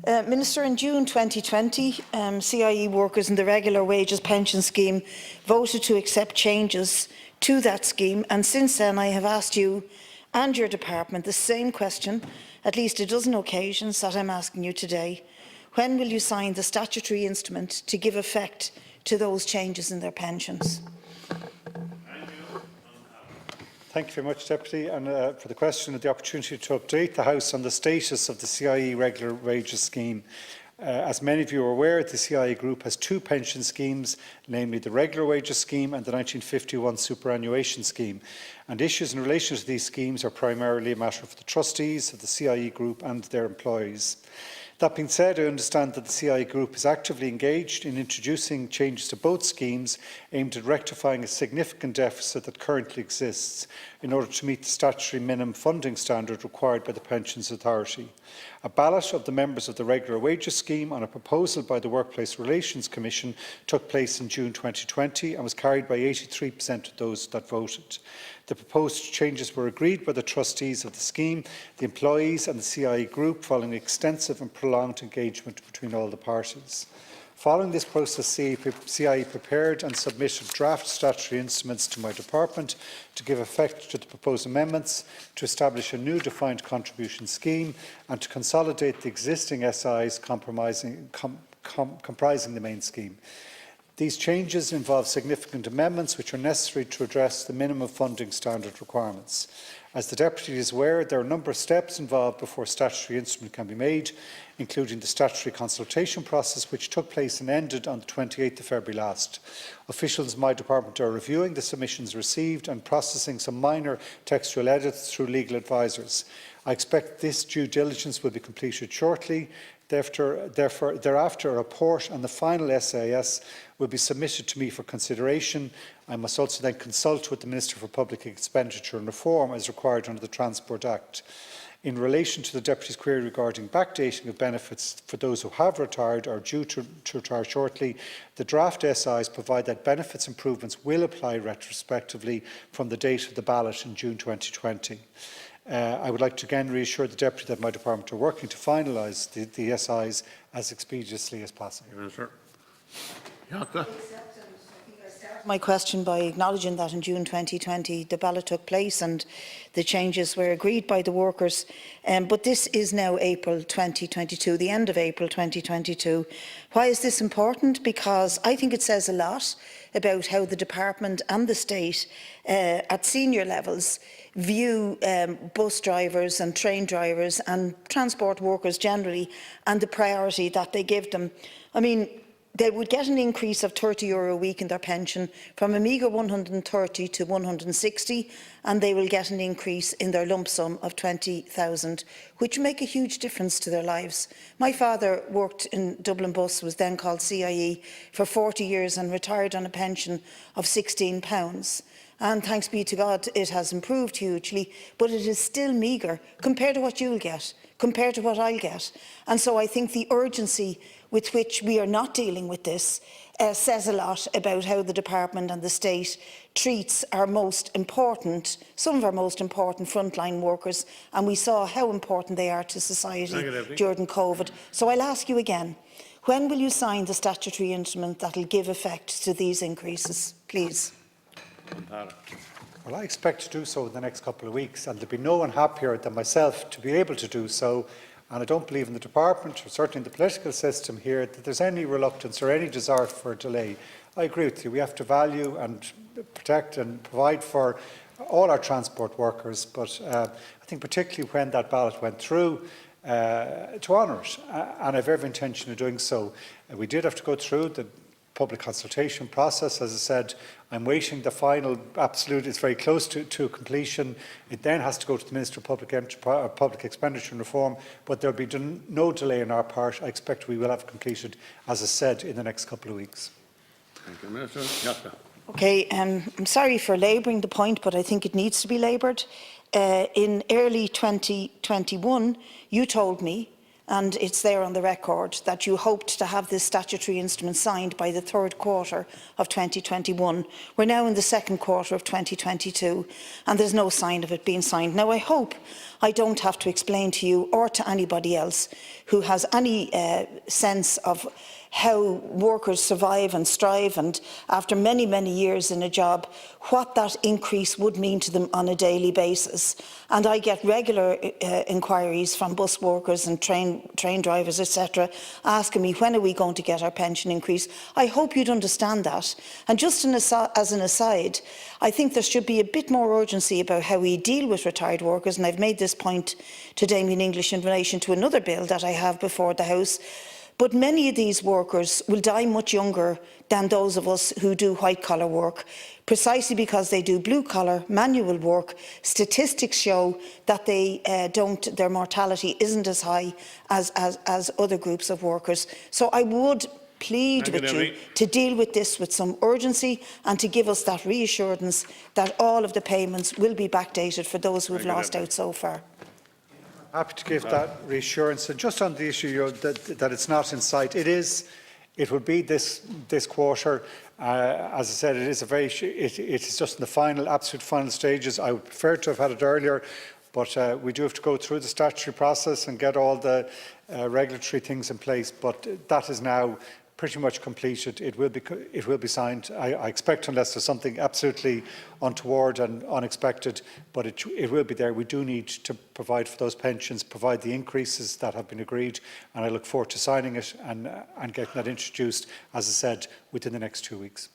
Minister, in June 2020, CIE workers in the regular wages pension scheme voted to accept changes to that scheme, and since then I have asked you and your department the same question at least a dozen occasions that I'm asking you today. When will you sign the statutory instrument to give effect to those changes in their pensions? Thank you very much, Deputy, and for the question and the opportunity to update the House on the status of the CIE regular wages scheme. As many of you are aware, the CIE Group has two pension schemes, namely the regular wages scheme and the 1951 superannuation scheme. And issues in relation to these schemes are primarily a matter for the trustees of the CIE Group and their employees. That being said, I understand that the CIE Group is actively engaged in introducing changes to both schemes aimed at rectifying a significant deficit that currently exists in order to meet the statutory minimum funding standard required by the Pensions Authority. A ballot of the members of the regular wages scheme on a proposal by the Workplace Relations Commission took place in June 2020 and was carried by 83% of those that voted. The proposed changes were agreed by the trustees of the scheme, the employees and the CIE Group following extensive and prolonged engagement between all the parties. Following this process, CIE prepared and submitted draft statutory instruments to my department to give effect to the proposed amendments, to establish a new defined contribution scheme and to consolidate the existing SIs comprising the main scheme. These changes involve significant amendments which are necessary to address the minimum funding standard requirements. As the Deputy is aware, there are a number of steps involved before a statutory instrument can be made, including the statutory consultation process which took place and ended on the 28th of February last. Officials in my department are reviewing the submissions received and processing some minor textual edits through legal advisers. I expect this due diligence will be completed shortly. Thereafter, a report on the final SAS will be submitted to me for consideration. I must also then consult with the Minister for Public Expenditure and Reform as required under the Transport Act. In relation to the Deputy's query regarding backdating of benefits for those who have retired or are due to retire shortly, the draft SIs provide that benefits improvements will apply retrospectively from the date of the ballot in June 2020. I would like to again reassure the Deputy that my department are working to finalise the SIs as expeditiously as possible. My question by acknowledging that in June 2020 the ballot took place and the changes were agreed by the workers, but this is now April 2022, the end of April 2022. Why is this important? Because I think it says a lot about how the department and the state at senior levels view bus drivers and train drivers and transport workers generally, and the priority that they give them. I mean, they would get an increase of €30 a week in their pension from a meagre 130 to 160, and they will get an increase in their lump sum of 20,000, which make a huge difference to their lives. My father worked in Dublin Bus, was then called CIE, for 40 years and retired on a pension of £16. And thanks be to God, it has improved hugely, but it is still meagre compared to what you'll get, compared to what I'll get. And so I think the urgency with which we are not dealing with this says a lot about how the department and the state treats our most important, some of our most important frontline workers, and we saw how important they are to society during COVID. So I'll ask you again, when will you sign the statutory instrument that will give effect to these increases, please? Well, I expect to do so in the next couple of weeks, and there'll be no one happier than myself to be able to do so. And I don't believe in the department, or certainly in the political system here, that there's any reluctance or any desire for a delay. I agree with you. We have to value and protect and provide for all our transport workers, but I think particularly when that ballot went through, to honour it, and I have every intention of doing so. We did have to go through the public consultation process. As I said, I'm waiting the final, absolute, it's very close to completion. It then has to go to the Minister of Public Expenditure and Reform, but there will be no delay on our part. I expect we will have completed, as I said, in the next couple of weeks. Thank you, Minister. Okay, I'm sorry for labouring the point, but I think it needs to be laboured. In early 2021, you told me, and it's there on the record, that you hoped to have this statutory instrument signed by the third quarter of 2021. We're now in the second quarter of 2022, and there's no sign of it being signed. Now, I hope I don't have to explain to you or to anybody else who has any sense of how workers survive and strive, and after many, many years in a job, what that increase would mean to them on a daily basis. And I get regular inquiries from bus workers and train drivers, etc., asking me, when are we going to get our pension increase? I hope you'd understand that. And just as an aside, I think there should be a bit more urgency about how we deal with retired workers, and I've made this point to Damien English in relation to another bill that I have before the House. But many of these workers will die much younger than those of us who do white-collar work, precisely because they do blue-collar, manual work. Statistics show that their mortality isn't as high as other groups of workers. So I would plead with you to deal with this with some urgency and to give us that reassurance that all of the payments will be backdated for those who have lost out so far. Happy to give that reassurance. And just on the issue that it's not in sight, it will be this quarter. As I said, it is just in the absolute final stages. I would prefer to have had it earlier, but we do have to go through the statutory process and get all the regulatory things in place. But that is now pretty much completed. It will be signed. I expect, unless there's something absolutely untoward and unexpected, but it will be there. We do need to provide for those pensions, provide the increases that have been agreed, and I look forward to signing it and getting that introduced, as I said, within the next 2 weeks.